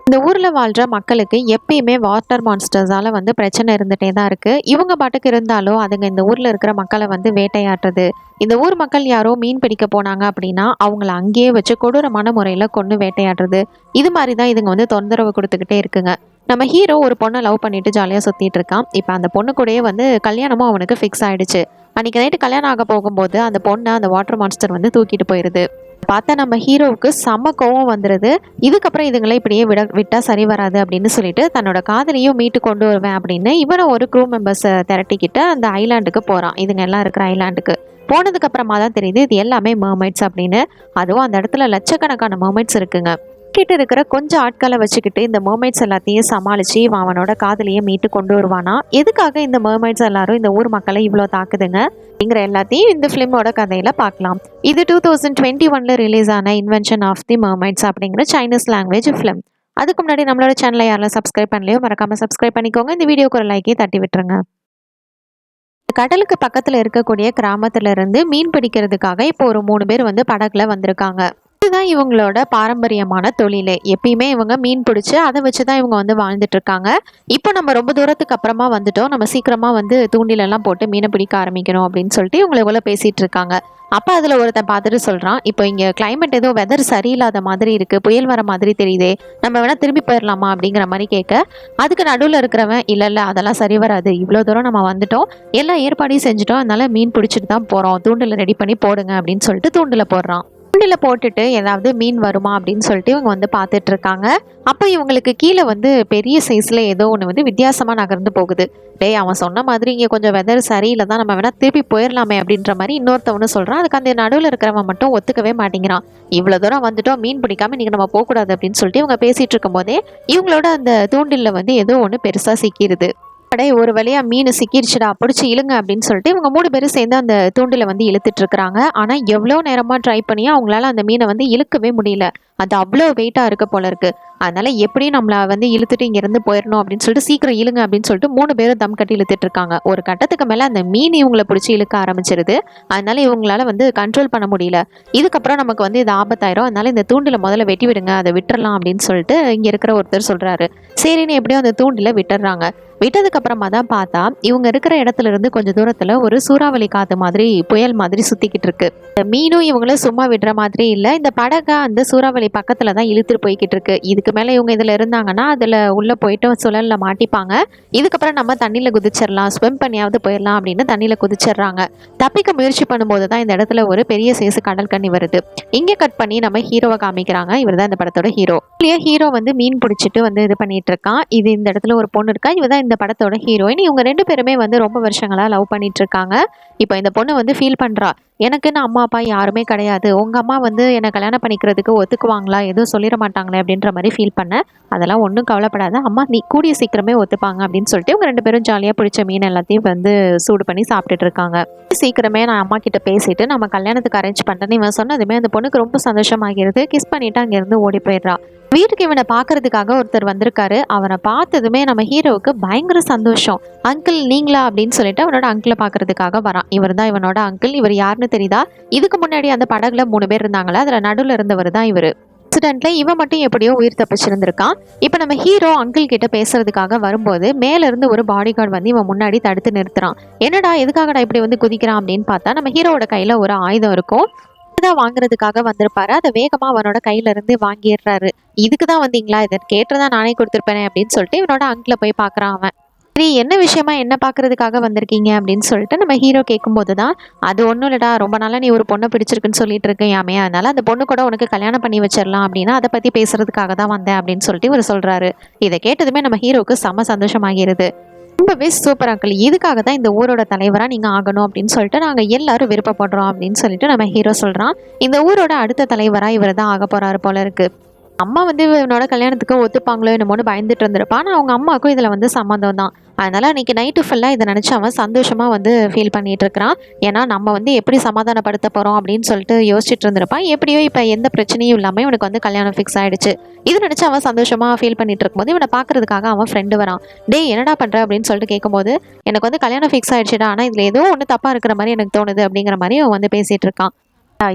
இந்த ஊர்ல வாழ்ற மக்களுக்கு எப்பயுமே வாட்டர் மான்ஸ்டர்ஸால வந்து பிரச்சனை இருந்துட்டே தான் இருக்கு. இவங்க பாட்டுக்கு இருந்தாலும் அதுங்க இந்த ஊர்ல இருக்கிற மக்களை வந்து வேட்டையாடுறது. இந்த ஊர் மக்கள் யாரோ மீன் பிடிக்க போனாங்க அப்படின்னா அவங்கள அங்கேயே வச்சு கொடூரமான முறையில கொன்னு வேட்டையாடுறது. இது மாதிரி தான் இதுங்க வந்து தொந்தரவு கொடுத்துக்கிட்டே இருக்குங்க. நம்ம ஹீரோ ஒரு பொண்ணை லவ் பண்ணிட்டு ஜாலியா சுத்திட்டு இருக்கான். இப்ப அந்த பொண்ணு கூடயே வந்து கல்யாணமும் அவனுக்கு ஃபிக்ஸ் ஆயிடுச்சு. அன்னைக்கு நைட்டு கல்யாணம் ஆக போகும்போது அந்த பொண்ணை அந்த வாட்டர் மான்ஸ்டர் வந்து தூக்கிட்டு போயிருது. பார்த்தா நம்ம ஹீரோவுக்கு செம்ம கோவம் வந்துடுது. இதுக்கப்புறம் இதுங்களை இப்படியே விட்டா சரி வராது அப்படின்னு சொல்லிட்டு தன்னோட காதலியும் மீட்டு கொண்டு வருவேன் அப்படின்னு இவனும் ஒரு க்ரூ மெம்பர்ஸை திரட்டிக்கிட்டு அந்த ஐலாண்டுக்கு போகிறான். இதுங்க எல்லாம் இருக்கிற ஐலாண்டுக்கு போனதுக்கு அப்புறமா தான் தெரியுது இது எல்லாமே மர்மைட்ஸ் அப்படின்னு. அதுவும் அந்த இடத்துல லட்சக்கணக்கான மர்மைட்ஸ் இருக்குங்க. கிட்ட இருக்கிற கொஞ்சம் ஆட்களை வச்சுக்கிட்டு இந்த மர்மைட்ஸ் எல்லாத்தையும் சமாளிச்சு இவன் அவனோட காதலியை மீட்டு கொண்டு வருவானா. எதுக்காக இந்த மர்மைட்ஸ் எல்லாரும் இந்த ஊர் மக்களை இவ்வளோ தாக்குதுங்க அப்படிங்கிற எல்லாத்தையும் இந்த ஃபிலிமோட கதையில பார்க்கலாம். இது 2021 ரிலீஸ் ஆன இன்வென்ஷன் ஆஃப் தி மர்மைட்ஸ் அப்படிங்கிற சைனீஸ் லாங்குவேஜ் ஃபிலிம். அதுக்கு முன்னாடி நம்மளோட சேனலை யாரெல்லாம் சப்ஸ்கிரைப் பண்ணலையோ மறக்காம சப்ஸ்கிரைப் பண்ணிக்கோங்க. இந்த வீடியோக்கு ஒரு லைக்கே தட்டி விட்டுருங்க. கடலுக்கு பக்கத்துல இருக்கக்கூடிய கிராமத்துல இருந்து மீன் பிடிக்கிறதுக்காக இப்போ ஒரு 3 பேர் வந்து படகுல வந்திருக்காங்க. இதுதான் இவங்களோட பாரம்பரியமான தொழிலே. எப்பயுமே இவங்க மீன் பிடிச்சி அதை வச்சுதான் இவங்க வந்து வாழ்ந்துட்டு இருக்காங்க. இப்போ நம்ம ரொம்ப தூரத்துக்கு அப்புறமா வந்துட்டோம், நம்ம சீக்கிரமா வந்து தூண்டிலெல்லாம் போட்டு மீனை பிடிக்க ஆரம்பிக்கணும் அப்படின்னு சொல்லிட்டு இவங்களை இவ்வளோ பேசிட்டு இருக்காங்க. அப்போ அதில் ஒருத்தன் பார்த்துட்டு சொல்கிறான், இப்போ இங்கே கிளைமேட் ஏதோ வெதர் சரியில்லாத மாதிரி இருக்குது, புயல் வர மாதிரி தெரியுதே, நம்ம வேணால் திரும்பி போயிடலாமா அப்படிங்கிற மாதிரி கேட்க, அதுக்கு நடுவில் இருக்கிறவன் இல்லை இல்லை அதெல்லாம் சரி வராது, இவ்வளோ தூரம் நம்ம வந்துட்டோம், எல்லா ஏற்பாடையும் செஞ்சுட்டோம், அதனால மீன் பிடிச்சிட்டு தான் போகிறோம், தூண்டில் ரெடி பண்ணி போடுங்க அப்படின்னு சொல்லிட்டு தூண்டில் போடுறான். தூண்டில போட்டுட்டு ஏதாவது மீன் வருமா அப்படின்னு சொல்லிட்டு இவங்க வந்து பார்த்துட்டு இருக்காங்க. அப்போ இவங்களுக்கு கீழே வந்து பெரிய சைஸ்ல ஏதோ ஒன்று வந்து வித்தியாசமா நகர்ந்து போகுது. டேய், அவன் சொன்ன மாதிரி இங்கே கொஞ்சம் வெதர் சரியில்லை தான், நம்ம வேணா திருப்பி போயிடலாமே அப்படின்ற மாதிரி இன்னொருத்தவனு சொல்றான். அதுக்கு அந்த நடுவில் இருக்கிறவன் மட்டும் ஒத்துக்கவே மாட்டேங்கிறான். இவ்வளோ தூரம் வந்துட்டோம், மீன் பிடிக்காம இன்னைக்கு நம்ம போகக்கூடாது அப்படின்னு சொல்லிட்டு இவங்க பேசிட்டு இருக்கும் போதே இவங்களோட அந்த தூண்டில்ல வந்து ஏதோ ஒன்று பெருசா சிக்கிடுது. அடே, ஒரு வழியா மீன் சிக்கிடுச்சுடா, பிடிச்சி இழுங்க அப்படின்னு சொல்லிட்டு இவங்க 3 பேரும் சேர்ந்து அந்த தூண்டில வந்து இழுத்துட்டு இருக்கிறாங்க. ஆனா எவ்வளோ நேரமா ட்ரை பண்ணியும் அவங்களால அந்த மீனை வந்து இழுக்கவே முடியல. அது அவ்வளோ வெயிட்டா இருக்க போல இருக்கு. அதனால எப்படியும் நம்மள வந்து இழுத்துட்டு இங்க இருந்து போயிடணும் அப்படின்னு சொல்லிட்டு சீக்கிரம் இழுங்க அப்படின்னு சொல்லிட்டு 3 பேரும் தம் கட்டி இழுத்துட்டு இருக்காங்க. ஒரு கட்டத்துக்கு மேல அந்த மீன் இவங்களை பிடிச்சி இழுக்க ஆரம்பிச்சிருது. அதனால இவங்களால வந்து கண்ட்ரோல் பண்ண முடியல. இதுக்கப்புறம் நமக்கு வந்து இது ஆபத்தாயிரும், அதனால இந்த தூண்டில முதல்ல வெட்டி விடுங்க, அதை விட்டுறலாம் அப்படின்னு சொல்லிட்டு இங்க இருக்கிற ஒருத்தர் சொல்றாரு. சரின்னு எப்படியோ அந்த தூண்டில விட்டுறாங்க. விட்டதுக்கு அப்புறமா தான் பார்த்தா இவங்க இருக்கிற இடத்துல இருந்து கொஞ்சம் தூரத்துல ஒரு சூறாவளி காத்து மாதிரி புயல் மாதிரி சுத்திக்கிட்டு இருக்கு. இந்த மீனும் இவங்கள சும்மா விடுற மாதிரி இல்ல, இந்த படகை அந்த சூறாவளி பக்கத்துல தான் இழுத்துட்டு போய்கிட்டு இருக்கு. இதுக்கு மேல இவங்க இதுல இருந்தாங்கன்னா அதுல உள்ள போயிட்டு சுழல்ல மாட்டிப்பாங்க. இதுக்கப்புறம் நம்ம தண்ணியில குதிச்சிடலாம், ஸ்விம் பண்ணியாவது போயிடலாம் அப்படின்னு தண்ணியில குதிச்சிடுறாங்க. தப்பிக்க முயற்சி பண்ணும்போது தான் இந்த இடத்துல ஒரு பெரிய சேசு கடல் கண்ணி வருது. இங்க கட் பண்ணி நம்ம ஹீரோவை காமிக்கிறாங்க. இவர் தான் இந்த படத்தோட ஹீரோ. ஹீரோ வந்து மீன் பிடிச்சிட்டு வந்து இது பண்ணிட்டு இருக்கான். இது இந்த இடத்துல ஒரு பொண்ணு இருக்கா, இவ தான் இந்த படத்தோட ஹீரோயின். இவங்க 2 பேருமே வந்து ரொம்ப வருஷங்களா லவ் பண்ணிட்டு இருக்காங்க. இப்போ இந்த பொண்ணு வந்து ஃபீல் பண்றா, எனக்குன்னு அம்மா அப்பா யாருமே கிடையாது, உங்க அம்மா வந்து என்னை கல்யாணம் பண்ணிக்கிறதுக்கு ஒத்துக்குவாங்களா, எதுவும் சொல்லிட மாட்டாங்களே அப்படின்ற மாதிரி ஃபீல் பண்ண. அதெல்லாம் ஒன்றும் கவலைப்படாத, அம்மா நீ கூடிய சீக்கிரமே ஒத்துப்பாங்க அப்படின்னு சொல்லிட்டு இவங்க 2 பேரும் ஜாலியாக பிடிச்ச மீன் எல்லாத்தையும் வந்து சூடு பண்ணி சாப்பிட்டுட்டு இருக்காங்க. சீக்கிரமே நான் அம்மா கிட்ட பேசிட்டு நம்ம கல்யாணத்துக்கு அரேஞ்ச் பண்ணிட்டேன்னு இவன் சொன்னதுமே அந்த பொண்ணுக்கு ரொம்ப சந்தோஷமாகிறது. கிஸ் பண்ணிட்டு அங்கேருந்து ஓடி போயிடுறா. வீட்டுக்கு இவனை பார்க்கறதுக்காக ஒருத்தர் வந்திருக்காரு. அவனை பார்த்ததுமே நம்ம ஹீரோவுக்கு பயங்கர சந்தோஷம். அங்கிள் நீங்களா அப்படின்னு சொல்லிட்டு அவனோட அங்கிளை பார்க்கறதுக்காக வரான். இவர் தான் இவனோட அங்கிள். இவர் யாருன்னு தெரியுதா? இதுக்கு முன்னாடி அந்த படகுல 3 பேர் இருந்தாங்களா, அதுல நடுவில் இருந்தவர் தான் இவர். ஆக்சிடென்ட்ல இவன் மட்டும் எப்படியோ உயிர் தப்பிச்சிருந்திருக்கான். இப்போ நம்ம ஹீரோ அங்கிள் கிட்ட பேசுறதுக்காக வரும்போது மேல இருந்து ஒரு பாடி கார்டு வந்து இவன் முன்னாடி தடுத்து நிறுத்துறான். என்னடா எதுக்காகடா இப்படி வந்து குதிக்கிறான் அப்படின்னு பார்த்தா நம்ம ஹீரோவோட கையில ஒரு ஆயுதம் இருக்கும். வாங்குறதுக்காக வந்திருப்பாரு. அதை வேகமா அவனோட கையில இருந்து வாங்கிடுறாரு. இதுக்குதான் வந்தீங்களா, இதை கேட்டுதான் நானே கொடுத்துருப்பேனே அப்படின்னு சொல்லிட்டு இவனோட அங்கிள போய் பாக்குறான் அவன். சரி, என்ன விஷயமா என்ன பாக்குறதுக்காக வந்திருக்கீங்க அப்படின்னு சொல்லிட்டு நம்ம ஹீரோ கேட்கும்போது தான், அது ஒன்றும் இல்லடா, ரொம்ப நாளா நீ ஒரு பொண்ணை பிடிச்சிருக்குன்னு சொல்லிட்டு இருக்கேன், அதனால அந்த பொண்ணு கூட உனக்கு கல்யாணம் பண்ணி வச்சிடலாம் அப்படின்னா அதை பத்தி பேசுறதுக்காக தான் வந்தேன் அப்படின்னு சொல்லிட்டு இவர் சொல்றாரு. இதை கேட்டதுமே நம்ம ஹீரோக்கு செம சந்தோஷமாகிறது. ரொம்பவே சூப்பர் அங்கிள், இதுக்காக தான் இந்த ஊரோட தலைவரா நீங்க ஆகணும் அப்படின்னு சொல்லிட்டு நாங்க எல்லாரும் விருப்பப்படுறோம் அப்படின்னு சொல்லிட்டு நம்ம ஹீரோ சொல்றான். இந்த ஊரோட அடுத்த தலைவரா இவர் தான் ஆக போறாரு போல இருக்கு. அம்மா வந்து இவனோட கல்யாணத்துக்கு ஒத்துப்பாங்களோ என்னமோன்னு பயந்துட்டு இருந்திருப்பான். ஆனால் அவங்க அம்மாவுக்கும் இதில் வந்து சம்மந்தம் தான். அதனால அன்னைக்கு நைட்டு ஃபுல்லாக இதை நினச்சி அவன் சந்தோஷமாக வந்து ஃபீல் பண்ணிட்டு இருக்கிறான். ஏன்னா நம்ம வந்து எப்படி சமாதானப்படுத்த போகிறோம் அப்படின்னு சொல்லிட்டு யோசிச்சுட்டு இருந்திருப்பான். எப்படியோ இப்போ எந்த பிரச்சனையும் இல்லாமல் இவனுக்கு வந்து கல்யாணம் ஃபிக்ஸ் ஆயிடுச்சு. இது நினச்சி அவன் சந்தோஷமாக ஃபீல் பண்ணிட்டு இருக்கும்போது இவனை பார்க்கறதுக்காக அவன் ஃப்ரெண்டு வரான். டேய் என்னடா பண்ணுற அப்படின்னு சொல்லிட்டு கேட்கும்போது, எனக்கு வந்து கல்யாணம் ஃபிக்ஸ் ஆயிடுச்சுடா, ஆனால் இதில் ஏதோ ஒன்று தப்பாக இருக்கிற மாதிரி எனக்கு தோணுது அப்படிங்கிற மாதிரி அவன் வந்து பேசிகிட்டு இருக்கான்.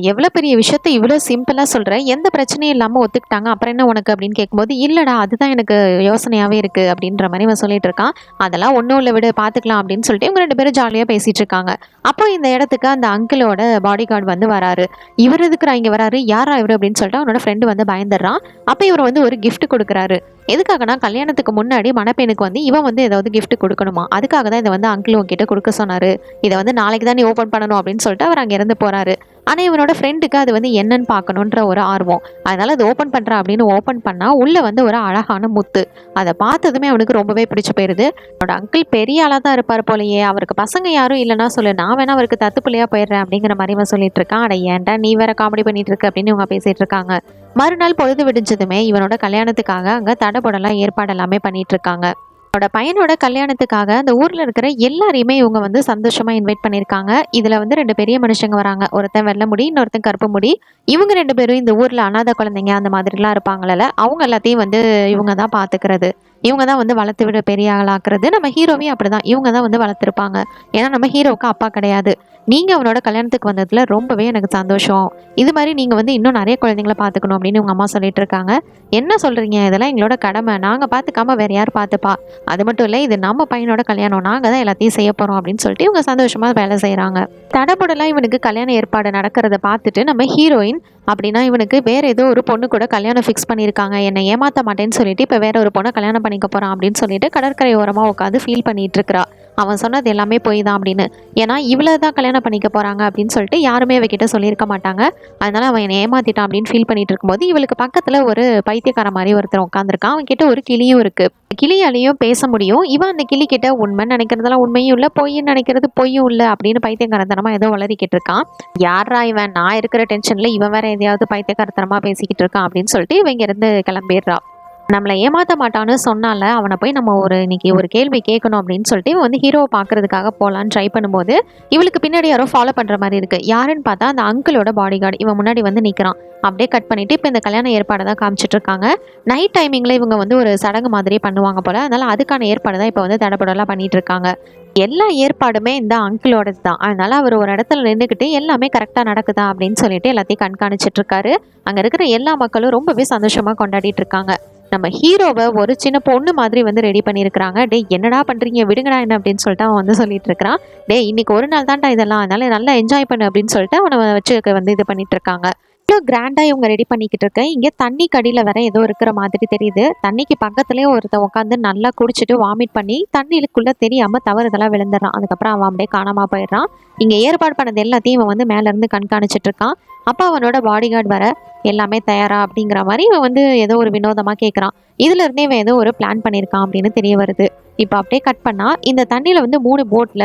எவ்வளோ பெரிய விஷயத்த இவ்வளோ சிம்பிளா சொல்ற. எந்த பிரச்சனையும் இல்லாம ஒத்துக்கிட்டாங்க. அப்புறம் என்ன உனக்கு அப்படின்னு கேட்கும்போது, இல்லடா அதுதான் எனக்கு யோசனையாவே இருக்கு அப்படின்ற மாரி இவன் சொல்லிட்டு இருக்கான். அதெல்லாம் ஒண்ணும் இல்ல விடு பார்த்துக்கலாம் அப்படின்னு சொல்லிட்டு இவங்க 2 பேரும் ஜாலியா பேசிட்டு இருக்காங்க. அப்போ இந்த இடத்துக்கு அந்த அங்கிளோட பாடிகார்ட் வந்து வராரு. இவர் எதுக்குடா இங்க வராரு? யாரா இவரு? அப்படின்னு சொல்லிட்டு அவனோட ஃப்ரெண்டு வந்து பயந்துடுறான். அப்ப இவர் வந்து ஒரு கிஃப்ட் குடுக்குறாரு. எதுக்காகனா கல்யாணத்துக்கு முன்னாடி மணப்பெண்ணுக்கு வந்து இவன் வந்து ஏதாவது கிஃப்ட் குடுக்கணுமா. அதுக்காக தான் இத வந்து அங்கிள் உன்கிட்ட குடுக்க சொன்னாரு. இத வந்து நாளைக்கு தான் நீ ஓப்பன் பண்ணணும் அப்படின்னு சொல்லிட்டு அவர் அங்க இருந்து போறாரு. ஆனா இவனோட ஃப்ரெண்டுக்கு அது வந்து என்னன்னு பார்க்கணுன்ற ஒரு ஆர்வம். அதனால அது ஓப்பன் பண்றேன் அப்படின்னு ஓப்பன் பண்ணா உள்ள வந்து ஒரு அழகான முத்து. அத பார்த்ததுமே அவனுக்கு ரொம்பவே பிடிச்சு போயிருது. என்னோட அங்கிள் பெரிய ஆளா தான் இருப்பாரு போலயே. அவருக்கு பசங்க யாரும் இல்லன்னா சொல்லு. நான் வேணா அவருக்கு தத்து பிள்ளையா போயிடுறேன் அப்படிங்கிற மாரி இவன் சொல்லிட்டு இருக்கான். அட ஏன்டா நீ வேற காமெடி பண்ணிட்டு இருக்க அப்படின்னு இவங்க பேசிட்டு இருக்காங்க. மறுநாள் பொழுது விடிஞ்சதுமே இவனோட கல்யாணத்துக்காக அங்க தடபுடலாம் ஏற்பாடு எல்லாமே பண்ணிட்டு இருக்காங்க. அவனோட பையனோட கல்யாணத்துக்காக அந்த ஊர்ல இருக்கிற எல்லாரையுமே இவங்க வந்து சந்தோஷமா இன்வைட் பண்ணியிருக்காங்க. இதுல வந்து 2 பெரிய மனுஷங்க வராங்க. ஒருத்தன் வெள்ளை முடி, இன்னொருத்தன் கருப்பு முடி. இவங்க 2 பேரும் இந்த ஊர்ல அனாதை குழந்தைங்க அந்த மாதிரிலாம் இருப்பாங்கல்ல, அவங்க எல்லாத்தையும் வந்து இவங்க தான் பாத்துக்கிறது. இவங்க தான் வந்து வளர்த்து விட பெரிய ஆளாக்குறது. நம்ம ஹீரோவையும் அப்படிதான். இவங்க தான் வந்து வளர்த்துருப்பாங்க. ஏன்னா நம்ம ஹீரோவுக்கு அப்பா கிடையாது. நீங்க அவனோட கல்யாணத்துக்கு வந்ததுல ரொம்பவே எனக்கு சந்தோஷம். இது மாதிரி நீங்க வந்து இன்னும் நிறைய குழந்தைங்கள பாத்துக்கணும் அப்படின்னு உங்க அம்மா சொல்லிட்டு இருக்காங்க. என்ன சொல்றீங்க? இதெல்லாம் எங்களோட கடமை. நாங்க பாத்துக்காம வேற யார் பாத்துப்பா? அது மட்டும் இல்ல, இது நம்ம பையனோட கல்யாணம். நாங்க தான் எல்லாத்தையும் செய்ய போறோம் அப்படின்னு சொல்லிட்டு இவங்க சந்தோஷமா வேலை செய்றாங்க. தடபுடலா இவனுக்கு கல்யாண ஏற்பாடு நடக்கிறத பார்த்துட்டு நம்ம ஹீரோயின் அப்படின்னா இவனுக்கு வேற ஏதோ ஒரு பொண்ணு கூட கல்யாணம் ஃபிக்ஸ் பண்ணியிருக்காங்க. என்னை ஏமாத்த மாட்டேன்னு சொல்லிட்டு இப்போ வேற ஒரு பொண்ணை கல்யாணம் பண்ணிக்க போறான் அப்படின்னு சொல்லிட்டு கடற்கரை ஓரமா உட்காந்து ஃபீல் பண்ணிட்டு இருக்கிறா. அவன் சொன்னது எல்லாமே போய் தான் அப்படின்னு. ஏன்னா இவ்வளோ தான் கல்யாணம் பண்ணிக்க போறாங்க அப்படின்னு சொல்லிட்டு யாருமே அவகிட்ட சொல்லியிருக்க மாட்டாங்க. அதனால அவன் என்னை ஏமாத்திட்டான் அப்படின்னு ஃபீல் பண்ணிட்டு இருக்கும்போது இவளுக்கு பக்கத்துல ஒரு பைத்தியக்கார மாதிரி ஒருத்தர் உட்காந்துருக்கான். அவன் கிட்ட ஒரு கிளியும் இருக்கு. கிளியாலையும் பேச முடியும். இவன் அந்த கிளி கிட்ட உண்மைன்னு நினைக்கிறதெல்லாம் உண்மையும் இல்லை, பொய்ன்னு நினைக்கிறது பொய்யும் இல்லை அப்படின்னு பைத்தியக்காரத்தனமா ஏதோ வளரிக்கிட்டு இருக்கான். யாரா இவன், நான் இருக்கிற டென்ஷன்ல இவன் வேற எதையாவது பைத்தியக்காரத்தனமா பேசிக்கிட்டு இருக்கான் அப்படின்னு சொல்லிட்டு இவங்க இருந்து கிளம்பிடுறா. நம்மளை ஏமாத்த மாட்டான்னு சொன்னால அவனை போய் நம்ம இன்னைக்கு ஒரு கேள்வி கேட்கணும் அப்படின்னு சொல்லிட்டு இவன் வந்து ஹீரோவை பார்க்கறதுக்காக போகலான்னு ட்ரை பண்ணும்போது இவளுக்கு பின்னாடி யாரோ ஃபாலோ பண்ற மாதிரி இருக்கு. யாருன்னு பார்த்தா அந்த அங்கிளோட பாடி கார்டு இவன் முன்னாடி வந்து நிற்கிறான். அப்படியே கட் பண்ணிட்டு இப்போ இந்த கல்யாண ஏற்பாடை தான் காமிச்சிட்டு இருக்காங்க. நைட் டைமிங்ல இவங்க வந்து ஒரு சடங்கு மாதிரியே பண்ணுவாங்க போல. அதனால அதுக்கான ஏற்பாடு தான் இப்போ வந்து தடபடலாம் பண்ணிட்டு இருக்காங்க. எல்லா ஏற்பாடுமே இந்த அங்கிளோடது தான். அதனால அவர் ஒரு இடத்துல நின்றுக்கிட்டு எல்லாமே கரெக்டாக நடக்குதா அப்படின்னு சொல்லிட்டு எல்லாத்தையும் கண்காணிச்சிட்டு இருக்காரு. அங்கே இருக்கிற எல்லா மக்களும் ரொம்பவே சந்தோஷமா கொண்டாடிட்டு இருக்காங்க. நம்ம ஹீரோவை ஒரு சின்ன பொண்ணு மாதிரி வந்து ரெடி பண்ணியிருக்கிறாங்க. டே என்னடா பண்ணுறீங்க, விடுங்கடா என்ன அப்படின்னு சொல்லிட்டு அவன் வந்து சொல்லிட்டு இருக்கிறான். டே இன்னைக்கு ஒரு நாள் தான்டா இதெல்லாம், அதனால நல்லா என்ஜாய் பண்ணு அப்படின்னு சொல்லிட்டு அவனை வச்சு வந்து இது பண்ணிட்டு இருக்காங்க. இவ்வளோ கிராண்டா இவங்க ரெடி பண்ணிக்கிட்டு இருக்கேன். இங்கே தண்ணி கடியில் வேற ஏதோ இருக்கிற மாதிரி தெரியுது. தண்ணிக்கு பக்கத்துலேயே ஒருத்தன் உட்காந்து நல்லா குடிச்சிட்டு வாமிட் பண்ணி தண்ணிக்குள்ளே தெரியாம தவறுதெல்லாம் விழுந்துடுறான். அதுக்கப்புறம் அவன் அப்படியே காணாம போயிடுறான். இங்கே ஏற்பாடு பண்ணது எல்லாத்தையும் இவன் வந்து மேல இருந்து கண்காணிச்சிட்டு இருக்கான். அப்போ அவனோட பாடிகார்டு வர எல்லாமே தயாரா அப்படிங்கிற மாதிரி இவன் வந்து ஏதோ ஒரு வினோதமா கேட்குறான். இதுல இருந்தே இவன் ஏதோ ஒரு பிளான் பண்ணியிருக்கான் அப்படின்னு தெரிய வருது. இப்போ அப்படியே கட் பண்ணா இந்த தண்ணியில வந்து 3 போட்ல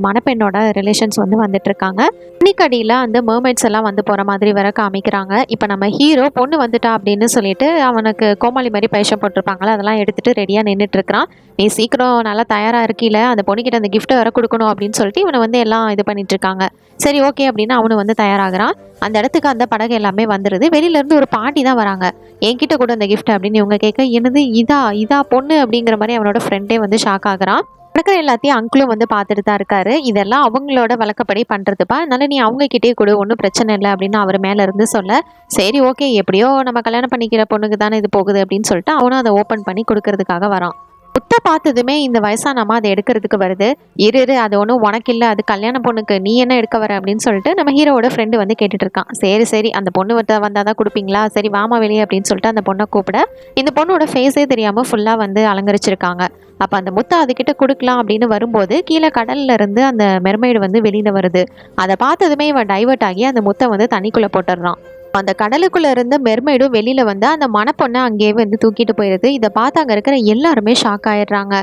மணப்பெண்ணோட ரிலேஷன்ஸ் வந்து வந்துட்டு இருக்காங்க. தண்ணிக்கடியில அந்த மெர்மைட்ஸ் எல்லாம் வந்து போற மாதிரி வர காமிக்கிறாங்க. இப்போ நம்ம ஹீரோ பொண்ணு வந்துட்டா அப்படின்னு சொல்லிட்டு அவனுக்கு கோமாளி மாதிரி பைசம் போட்டிருப்பாங்களா அதெல்லாம் எடுத்துட்டு ரெடியா நின்றுட்டு இருக்கிறான். நீ சீக்கிரம் நல்லா தயாரா இருக்கீல, அந்த பொண்ணுகிட்ட அந்த கிஃப்ட்டை வர கொடுக்கணும் அப்படின்னு சொல்லிட்டு இவனை வந்து எல்லாம் இது பண்ணிட்டு இருக்காங்க. சரி ஓகே அப்படின்னு அவனு வந்து தயாராகிறான். அந்த இடத்துக்கு அந்த படகு எல்லாமே வந்துடுது. வெளியில இருந்து ஒரு பாட்டி தான் வராங்க. என்கிட்ட கூட அந்த கிஃப்ட் அப்படின்னு இவங்க கேட்க, என்னது இதா இதா பொண்ணு அப்படிங்கிற மாதிரி அவனோட ஃப்ரெண்டே வந்து ஷாக் ஆகுறான். நடக்கிற எல்லாத்தையும் அங்கிளும் வந்து பார்த்துட்டு தான் இருக்காரு. இதெல்லாம் அவங்களோட வழக்கப்படி பண்றதுப்பா, அதனால நீ அவங்க கிட்டே கொடு, ஒன்றும் பிரச்சனை இல்லை அப்படின்னு அவர் மேல இருந்து சொல்ல, சரி ஓகே எப்படியோ நம்ம கல்யாணம் பண்ணிக்கிற பொண்ணுக்கு தானே இது போகுது அப்படின்னு சொல்லிட்டு அவனும் அதை ஓப்பன் பண்ணி கொடுக்கறதுக்காக வரான். முத்த பார்த்ததுமே இந்த வயசான அம்மா அதை எடுக்கிறதுக்கு வருது. இரு இரு, அது ஒன்றும் உனக்கு இல்லை, அது கல்யாண பொண்ணுக்கு, நீ என்ன எடுக்க வர அப்படின்னு சொல்லிட்டு நம்ம ஹீரோவோட ஃப்ரெண்டு வந்து கேட்டுட்டு இருக்கான். சரி சரி அந்த பொண்ணு வந்தாதான் கொடுப்பீங்களா, சரி வாமா வெளியே அப்படின்னு சொல்லிட்டு அந்த பொண்ணை கூப்பிட இந்த பொண்ணோட ஃபேஸே தெரியாம ஃபுல்லா வந்து அலங்கரிச்சிருக்காங்க. அப்ப அந்த முத்தை அதுகிட்ட கொடுக்கலாம் அப்படின்னு வரும்போது கீழே கடல்ல இருந்து அந்த மெர்மைடு வந்து வெளியில வருது. அதை பார்த்ததுமே இவன் டைவர்ட் ஆகி அந்த முத்தை வந்து தண்ணிக்குள்ள போட்டுடுறான். அந்த கடலுக்குள்ள இருந்த மெர்மைடும் வெளியில வந்து அந்த மணப்பொண்ணை அங்கேயே வந்து தூக்கிட்டு போயிருது. இதை பார்த்து அங்க இருக்கிற எல்லாருமே ஷாக் ஆயிடுறாங்க.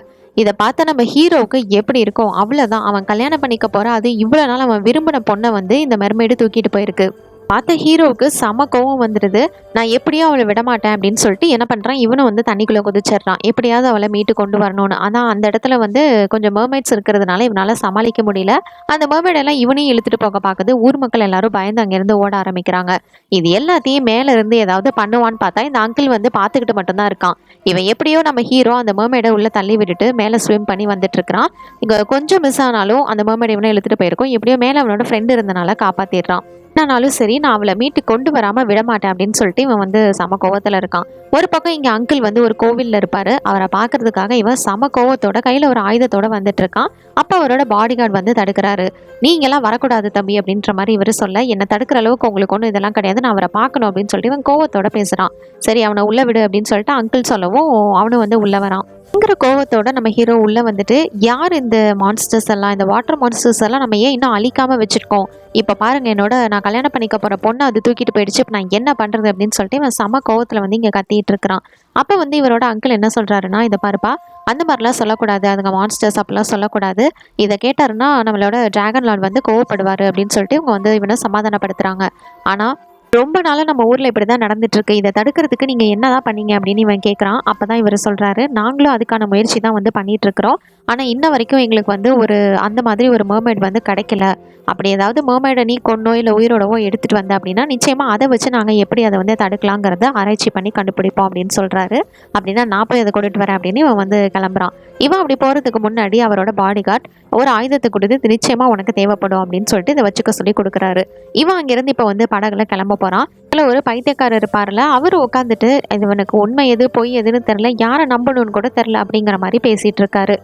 இதை பார்த்த நம்ம ஹீரோவுக்கு எப்படி இருக்கும், அவ்வளவுதான், அவன் கல்யாணம் பண்ணிக்க போற அது இவ்வளவு நாள் அவன் விரும்பின பொண்ணை வந்து இந்த மெர்மைடு தூக்கிட்டு போயிருக்கு. பார்த்த ஹீரோவுக்கு செம கோவம் வந்துடுது. நான் எப்படியோ அவளை விடமாட்டேன் அப்படின்னு சொல்லிட்டு என்ன பண்ணுறான், இவனும் வந்து தண்ணிக்குள்ளே குதிச்சிடுறான். எப்படியாவது அவளை மீட்டு கொண்டு வரணும்னு. ஆனால் அந்த இடத்துல வந்து கொஞ்சம் மெர்மைட்ஸ் இருக்கிறதுனால இவனால் சமாளிக்க முடியல. அந்த மெர்மைடெல்லாம் இவனையும் இழுத்துட்டு போக பார்க்குது. ஊர் மக்கள் எல்லாரும் பயந்து அங்கேருந்து ஓட ஆரம்பிக்கிறாங்க. இது எல்லாத்தையும் மேலே இருந்து ஏதாவது பண்ணுவான்னு பார்த்தா இந்த அங்கிள் வந்து பார்த்துக்கிட்டு மட்டும்தான் இருக்கான். இவன் எப்படியோ நம்ம ஹீரோ அந்த மெர்மைடை உள்ள தள்ளி விட்டுட்டு மேலே ஸ்விம் பண்ணி வந்துட்டு இருக்கிறான். இங்கே கொஞ்சம் மிஸ் ஆனாலும் அந்த மெர்மைடை இவனை இழுத்துட்டு போயிருக்கும். எப்படியோ மேலே அவனோட ஃப்ரெண்டு இருந்தனால காப்பாற்றிடுறான். என்னானாலும் சரி நான் அவளை மீட்டு கொண்டு வராமல் விடமாட்டேன் அப்படின்னு சொல்லிட்டு இவன் வந்து சம கோவத்தில் இருக்கான். ஒரு பக்கம் இங்கே அங்கிள் வந்து ஒரு கோவிலில் இருப்பார். அவரை பார்க்கறதுக்காக இவன் சம கோவத்தோட கையில் ஒரு ஆயுதத்தோட வந்துட்டு இருக்கான். அப்போ அவரோட பாடி கார்டு வந்து தடுக்கிறாரு. நீங்களாம் வரக்கூடாது தம்பி அப்படின்ற மாதிரி இவர் சொல்ல, என்னை தடுக்கிற அளவுக்கு உங்களுக்கு ஒன்றும் இதெல்லாம் கிடையாது, நான் அவரை பார்க்கணும் அப்படின்னு சொல்லிட்டு இவன் கோவத்தோட பேசுகிறான். சரி அவனை உள்ள விடு அப்படின்னு சொல்லிட்டு அங்கிள் சொல்லவும் அவனும் வந்து உள்ள வரான். பயங்கர கோவத்தோட நம்ம ஹீரோ உள்ள வந்துட்டு, யார் இந்த மான்ஸ்டர்ஸ் எல்லாம், இந்த வாட்டர் மான்ஸ்டர்ஸ் எல்லாம் நம்ம ஏன் இன்னும் அழிக்காம வச்சிருக்கோம், இப்போ பாருங்க என்னோட நான் கல்யாணம் பண்ணிக்க போற பொண்ணு அது தூக்கிட்டு போயிடுச்சு, இப்போ நான் என்ன பண்றது அப்படின்னு சொல்லிட்டு இவன் செம கோவத்துல வந்து இங்க கத்திட்டு இருக்கிறான். அப்ப வந்து இவரோட அங்கிள் என்ன சொல்றாருன்னா, இதை பாருப்பா, அந்த மாதிரிலாம் சொல்லக்கூடாது, அதுங்க மான்ஸ்டர்ஸ் அப்படிலாம் சொல்லக்கூடாது, இதை கேட்டாருன்னா நம்மளோட டிராகன் லார்ட் வந்து கோவப்படுவாரு அப்படின்னு சொல்லிட்டு இவங்க வந்து இவனை சமாதானப்படுத்துறாங்க. ஆனா ரொம்ப நாளாக நம்ம ஊரில் இப்படி தான் நடந்துட்டுருக்கு, இதை தடுக்கிறதுக்கு நீங்கள் என்ன தான் பண்ணீங்க அப்படின்னு இவன் கேட்குறான். அப்போ தான் இவர் சொல்கிறாரு, நாங்களும் அதுக்கான முயற்சி தான் வந்து பண்ணிகிட்ருக்குறோம். ஆனால் இன்ன வரைக்கும் எங்களுக்கு வந்து ஒரு அந்த மாதிரி ஒரு மர்மைட் வந்து கிடைக்கல. அப்படி ஏதாவது மர்மைடை நீ கொன்னோ இல்லை உயிரோடவோ எடுத்துகிட்டு வந்த அப்படின்னா நிச்சயமாக அதை வச்சு நாங்கள் எப்படி அதை வந்து தடுக்கலாங்கிறத ஆராய்ச்சி பண்ணி கண்டுபிடிப்போம் அப்படின்னு சொல்கிறாரு. அப்படின்னா நான் போய் அதை கொண்டுட்டு வரேன் அப்படின்னு இவன் வந்து கிளம்புறான். இவன் அப்படி போகிறதுக்கு முன்னாடி அவரோட பாடி கார்டு ஒரு ஆயுதத்தை கொடுத்து நிச்சயமாக உனக்கு தேவைப்படும் அப்படின்னு சொல்லிட்டு இதை வச்சுக்க சொல்லி கொடுக்குறாரு. இவன் அங்கேருந்து இப்போ வந்து படகுல கிளம்ப போகிறான். அதில் ஒரு பைத்தியக்காரர் இருப்பார்ல, அவர் உட்காந்துட்டு இவனுக்கு உண்மை எது பொய் எதுன்னு தெரில, யாரை நம்பணும்னு கூட தெரில அப்படிங்கிற மாதிரி பேசிகிட்டு இருக்காரு.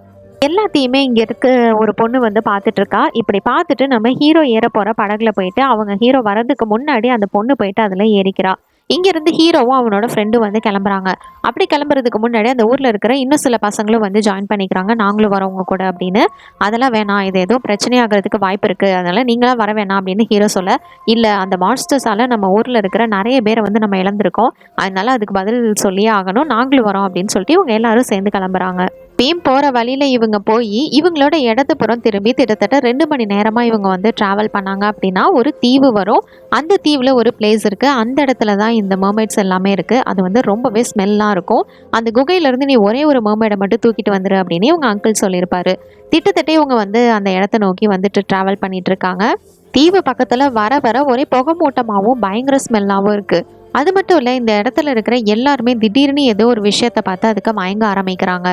எல்லாத்தையுமே இங்கே இருக்க ஒரு பொண்ணு வந்து பார்த்துட்டு இருக்கா. இப்படி பார்த்துட்டு நம்ம ஹீரோ ஏற போகிற படகுல போயிட்டு அவங்க ஹீரோ வரதுக்கு முன்னாடி அந்த பொண்ணு போயிட்டு அதில் ஏறிக்கிறா. இங்கேருந்து ஹீரோவும் அவனோட ஃப்ரெண்டும் வந்து கிளம்புறாங்க. அப்படி கிளம்புறதுக்கு முன்னாடி அந்த ஊரில் இருக்கிற இன்னும் சில பசங்களும் வந்து ஜாயின் பண்ணிக்கிறாங்க, நாங்களும் வரவங்க கூட அப்படின்னு. அதெல்லாம் வேணாம், இது ஏதோ பிரச்சனையாகிறதுக்கு வாய்ப்பு இருக்குது, அதனால் நீங்களாம் வர வேணாம் அப்படின்னு ஹீரோ சொல்ல, இல்லை அந்த மான்ஸ்டர்ஸால் நம்ம ஊரில் இருக்கிற நிறைய பேரை வந்து நம்ம இழந்திருக்கோம், அதனால அதுக்கு பதில் சொல்லியே ஆகணும், நாங்களும் வரோம் அப்படின்னு சொல்லிட்டு இவங்க எல்லாரும் சேர்ந்து கிளம்புறாங்க. இப்பயும் போகிற வழியில் இவங்க போய் இவங்களோட இடதுபுறம் திரும்பி கிட்டத்தட்ட 2 மணி நேரமாக இவங்க வந்து ட்ராவல் பண்ணாங்க அப்படின்னா ஒரு தீவு வரும். அந்த தீவில் ஒரு பிளேஸ் இருக்குது, அந்த இடத்துல தான் இந்த மர்மைட்ஸ் எல்லாமே இருக்குது. அது வந்து ரொம்பவே ஸ்மெல்லாக இருக்கும். அந்த குகையிலேருந்து நீ ஒரே ஒரு மர்மைடை மட்டும் தூக்கிட்டு வந்துரு அப்படின்னு இவங்க அங்கிள் சொல்லியிருப்பாரு. திட்டத்தட்ட இவங்க வந்து அந்த இடத்த நோக்கி வந்துட்டு ட்ராவல் பண்ணிட்டு இருக்காங்க. தீவு பக்கத்தில் வர வர ஒரே புகை மூட்டமாகவும் பயங்கர ஸ்மெல்லாகவும் இருக்குது. அது மட்டும் இல்லை, இந்த இடத்துல இருக்கிற எல்லாருமே திடீர்னு ஏதோ ஒரு விஷயத்தை பார்த்து அதுக்கு மயங்க ஆரம்பிக்கிறாங்க.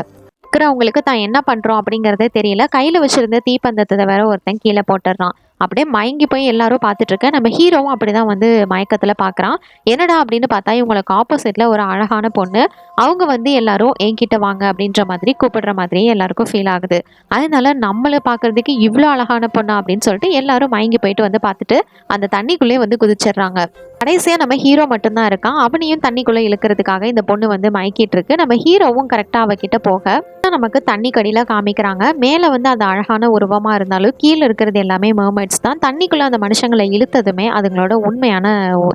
இருக்கிறவங்களுக்கு தான் என்ன பண்ணுறோம் அப்படிங்கிறதே தெரியல. கையில் வச்சுருந்த தீப்பந்தத்தை வேற ஒருத்தன் கீழே போட்டுடுறான். அப்படியே மயங்கி போய் எல்லாரும் பார்த்துட்ருக்க நம்ம ஹீரோவும் அப்படி தான் வந்து மயக்கத்தில் பார்க்குறான். என்னடா அப்படின்னு பார்த்தா இவங்களுக்கு ஆப்போசிட்டில் ஒரு அழகான பொண்ணு. அவங்க வந்து எல்லாரும் என்கிட்ட வாங்க அப்படின்ற மாதிரி கூப்பிடுற மாதிரியே எல்லாருக்கும் ஃபீல் ஆகுது. அதனால நம்மளை பார்க்குறதுக்கு இவ்வளோ அழகான பொண்ணா அப்படின்னு சொல்லிட்டு எல்லாரும் மயங்கி போயிட்டு வந்து பார்த்துட்டு அந்த தண்ணிக்குள்ளே வந்து குதிச்சிடுறாங்க. கடைசியாக நம்ம ஹீரோ மட்டும்தான் இருக்கான். அவனையும் தண்ணிக்குள்ளே இழுக்கிறதுக்காக இந்த பொண்ணு வந்து மயக்கிட்டு இருக்கு. நம்ம ஹீரோவும் கரெக்டாக அவகிட்ட போக நமக்கு தண்ணி கடியில் காமிக்கிறாங்க. மேலே வந்து அது அழகான உருவமாக இருந்தாலும் கீழே இருக்கிறது எல்லாமே மர்மைட்ஸ் தான். தண்ணிக்குள்ளே அந்த மனுஷங்களை இழுத்ததுமே அதுங்களோட உண்மையான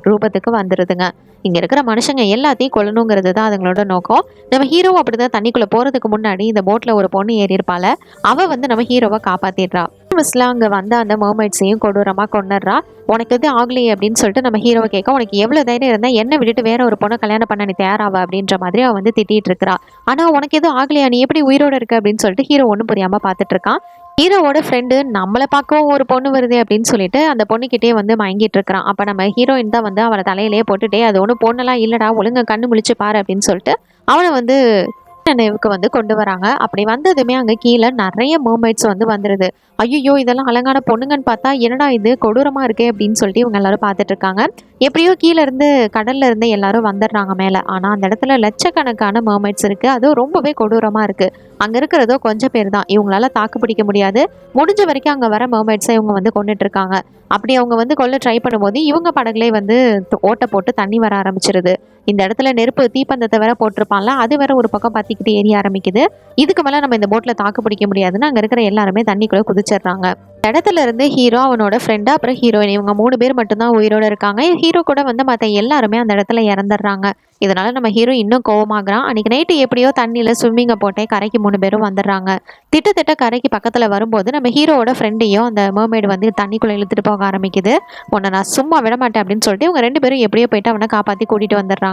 ரூபத்துக்கு வந்துடுதுங்க. இங்கே இருக்கிற மனுஷங்க எல்லாத்தையும் கொல்லணுங்கிறது தான் அதுங்களோட நோக்கம். நம்ம ஹீரோவும் அப்படி தான் தண்ணிக்குள்ளே போகிறதுக்கு முன்னாடி இந்த போட்டில் ஒரு பொண்ணு ஏறி இருப்பாள். அவள் வந்து நம்ம ஹீரோவை காப்பாற்றிடுறா. மிஸ்லாம் அங்கே வந்து அந்த மர்மைட்ஸையும் கொடூரமாக கொண்டுடுறா. உனக்கு எது ஆகலையே அப்படின்னு சொல்லிட்டு நம்ம ஹீரோவை கேட்க, உனக்கு எவ்வளோ தைரியம் இருந்தால் என்ன விட்டுட்டு வேற ஒரு பொண்ணை கல்யாணம் பண்ண நீ தயாராவ அப்படின்ற மாதிரி அவன் வந்து திட்டிகிட்டு இருக்கிறா. ஆனால் உனக்கு எதுவும் ஆகலையா, நீ எப்படி உயிரோடு இருக்க அப்படின்னு சொல்லிட்டு ஹீரோ ஒன்றும் புரியாமல் பார்த்துட்டு இருக்கான். ஹீரோவோட ஃப்ரெண்டு நம்மளை பார்க்கவும் ஒரு பொண்ணு வருது அப்படின்னு சொல்லிட்டு அந்த பொண்ணுக்கிட்டே வந்து மயங்கிட்டு இருக்கிறான். அப்போ நம்ம ஹீரோயின் தான் வந்து அவளை தலையிலேயே போட்டுட்டே, அது ஒன்றும் பொண்ணெல்லாம் இல்லைடா, ஒழுங்கா கண்ணு முழிச்சு பாரு அப்படின்னு சொல்லிட்டு அவனை வந்து நினைவுக்கு வந்து கொண்டு வராங்க. அப்படி வந்ததுமே அங்கே கீழே நிறைய மர்மைட்ஸ் வந்து வந்துடுது. ஐயோ இதெல்லாம் அழகான பொண்ணுங்கன்னு பார்த்தா என்னடா இது கொடூரமாக இருக்கே அப்படின்னு சொல்லிட்டு இவங்க எல்லாரும் பார்த்துட்டு இருக்காங்க. எப்படியோ கீழே இருந்து கடல்ல இருந்து எல்லாரும் வந்துடுறாங்க மேலே. ஆனால் அந்த இடத்துல லட்சக்கணக்கான மர்மைட்ஸ் இருக்குது. அதுவும் ரொம்பவே கொடூரமாக இருக்குது. அங்கே இருக்கிறதோ கொஞ்சம் பேர் தான். இவங்களால தாக்கு பிடிக்க முடியாது. முடிஞ்ச வரைக்கும் அங்கே வர மர்மைட்ஸை இவங்க வந்து கொண்டுட்டு இருக்காங்க. அப்படி அவங்க வந்து கொல்ல ட்ரை பண்ணும்போது இவங்க படகுலே வந்து ஓட்டை போட்டு தண்ணி வர ஆரம்பிச்சிருது. இந்த இடத்துல நெருப்பு தீப்பந்தத்தை வேற போட்டிருப்பான்ல, அது வேற ஒரு பக்கம் பற்றிக்கிட்டு எரிய ஆரம்பிக்குது. இதுக்கு மேலே நம்ம இந்த போட்டில் தாக்கு பிடிக்க முடியாதுன்னு அங்கே இருக்கிற எல்லாருமே தண்ணிக்குள்ளே குதிச்சிடுறாங்க. இடத்துல இருந்து ஹீரோ, அவனோட ஃப்ரெண்டு, அப்புறம் ஹீரோயின், இவங்க 3 பேர் மட்டும்தான் உயிரோடு இருக்காங்க. ஹீரோ கூட வந்து மற்ற எல்லாருமே அந்த இடத்துல இறந்துடுறாங்க. இதனால நம்ம ஹீரோ இன்னும் கோவமாகறான். அன்றைக்கி நைட்டு எப்படியோ தண்ணியில் ஸ்விம்மிங்கை போட்டே கரைக்கு 3 பேரும் வந்துடுறாங்க. திட்டத்தட்ட கரைக்கு பக்கத்தில் வரும்போது நம்ம ஹீரோவோட ஃப்ரெண்டையும் அந்த மர்மைடு வந்து தண்ணிக்குள்ளே இழுத்துட்டு போக ஆரம்பிக்குது. உன்னை நான் சும்மா விட மாட்டேன் அப்படின்னு சொல்லிட்டு இவங்க 2 பேரும் எப்படியோ போயிட்டு அவனை காப்பாற்றி கூட்டிகிட்டு வந்துடுறாங்க.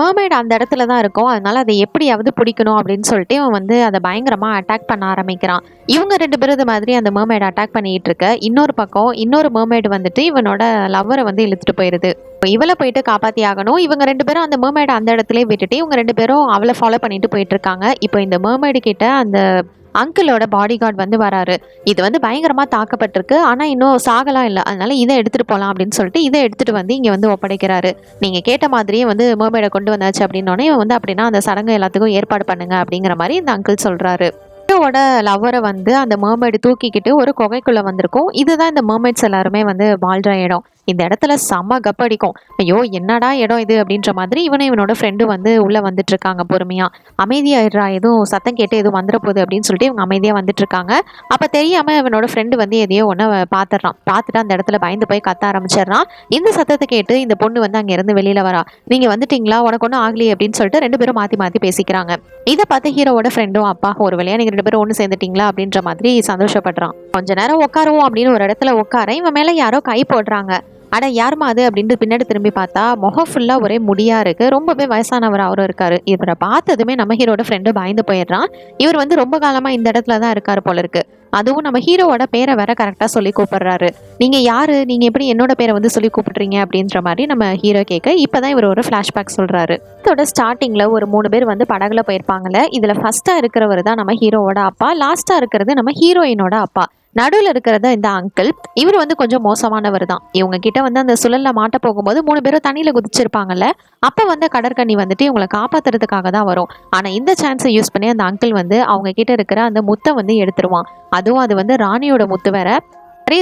மர்மைடு அந்த இடத்துல தான் இருக்கும். அதனால அதை எப்படியாவது பிடிக்கணும் அப்படின்னு சொல்லிட்டு இவன் வந்து அதை பயங்கரமாக அட்டாக் பண்ண ஆரம்பிக்கிறான். இவங்க 2 பேரும் இது மாதிரி அந்த மர்மைடு அட்டாக் பண்ணிட்டு இருக்க இன்னொரு பக்கம் இன்னொரு மர்மைடு வந்துட்டு இவனோட லவ்வரை வந்து இழுத்துட்டு போயிடுது. இவளை போயிட்டு காப்பாற்றி ஆகணும். இவங்க 2 பேரும் அந்த மர்மைடை அந்த இடத்துல விட்டுட்டு இவங்க 2 பேரும் அவளை ஃபாலோ பண்ணிட்டு போயிட்டு இருக்காங்க. இப்போ இந்த மர்மைடு கிட்ட அந்த அங்கிளோட பாடி கார்டு வந்து வராரு. இது வந்து பயங்கரமா தாக்கப்பட்டிருக்கு, ஆனா இன்னும் சாகலாம் இல்லை, அதனால இதை எடுத்துட்டு போகலாம் அப்படின்னு சொல்லிட்டு இதை எடுத்துட்டு வந்து இங்க வந்து ஒப்படைக்கிறாரு. நீங்க கேட்ட மாதிரியே வந்து மர்மைடை கொண்டு வந்தாச்சு அப்படின்னோடனே இவன் வந்து அப்படின்னா அந்த சடங்கு எல்லாத்துக்கும் ஏற்பாடு பண்ணுங்க அப்படிங்கிற மாதிரி இந்த அங்கிள் சொல்றாரு. ஹீரோவோட லவ்வரை வந்து அந்த மர்மைடு தூக்கிக்கிட்டு ஒரு குகைக்குள்ள வந்திருக்கும். இதுதான் இந்த மர்மைட்ஸ் எல்லாருமே வந்து வாழ்ற இடம். இந்த இடத்துல செம்ம கப்படிக்கும். ஐயோ என்னடா இடம் இது அப்படின்ற மாதிரி இவனோட ஃப்ரெண்டும் வந்து உள்ள வந்துட்டு இருக்காங்க பொறுமையா. அமைதியாயிடுறா, எதுவும் சத்தம் கேட்டு எதுவும் வந்துட போகுது அப்படின்னு சொல்லிட்டு இவங்க அமைதியா வந்துட்டு இருக்காங்க. அப்ப தெரியாம இவனோட ஃப்ரெண்டு வந்து எதையோ ஒன்று பாத்துடுறான். பார்த்துட்டு அந்த இடத்துல பயந்து போய் கத்த ஆரம்பிச்சிடுறான். இந்த சத்தத்தை கேட்டு இந்த பொண்ணு வந்து அங்க இருந்து வெளியில வரா. நீங்க வந்துட்டீங்களா, உனக்கு ஒன்றும் ஆகலையே அப்படின்னு சொல்லிட்டு ரெண்டு பேரும் மாத்தி மாத்தி பேசிக்கிறாங்க. இதை பார்த்து ஹீரோவோட ஃப்ரெண்டும் அப்பா ஒரு வழியா நீங்க ரெண்டு பேரும் ஒன்று சேர்ந்துட்டீங்களா அப்படின்ற மாதிரி சந்தோஷப்படுறான். கொஞ்ச நேரம் உட்காருவோம் அப்படின்னு ஒரு இடத்துல உட்கார இவன் மேல யாரோ கை போடுறாங்க. அட யாருமா அது அப்படின்ட்டு பின்னாடி திரும்பி பார்த்தா முகம் ஃபுல்லா ஒரே முடியா இருக்கு. ரொம்பவே வயசானவர் அவரும் இருக்காரு. இவரை பார்த்ததுமே நம்ம ஹீரோட ஃப்ரெண்டு பயந்து போயிடுறான். இவர் வந்து ரொம்ப காலமா இந்த இடத்துல தான் இருக்காரு போல இருக்கு. அதுவும் நம்ம ஹீரோவோட பேரை வேற கரெக்டா சொல்லி கூப்பிடுறாரு. நீங்க யாரு, நீங்க எப்படி என்னோட பேரை வந்து சொல்லி கூப்பிடுறீங்க அப்படின்ற மாதிரி நம்ம ஹீரோ கேட்க இப்பதான் இவர் ஒரு பிளாஷ்பேக் சொல்றாரு. இதோட ஸ்டார்டிங்ல ஒரு 3 பேர் வந்து படகுல போயிருப்பாங்கல்ல. இதுல ஃபர்ஸ்டா இருக்கிறவர் தான் நம்ம ஹீரோவோட அப்பா, லாஸ்டா இருக்கிறது நம்ம ஹீரோயினோட அப்பா, நடுவில் இருக்கிறத இந்த அங்கிள். இவர் வந்து கொஞ்சம் மோசமானவர் தான். இவங்க கிட்ட வந்து அந்த சுழல்ல மாட்ட போகும்போது 3 பேரும் தண்ணியில குதிச்சிருப்பாங்கல்ல. அப்ப வந்து கடற்கண்ணி வந்துட்டு இவங்களை காப்பாத்துறதுக்காக தான் வரும். ஆனா இந்த சான்ஸை யூஸ் பண்ணி அந்த அங்கிள் வந்து அவங்க கிட்ட இருக்கிற அந்த முத்தை வந்து எடுத்துருவான். அதுவும் அது வந்து ராணியோட முத்து வேற.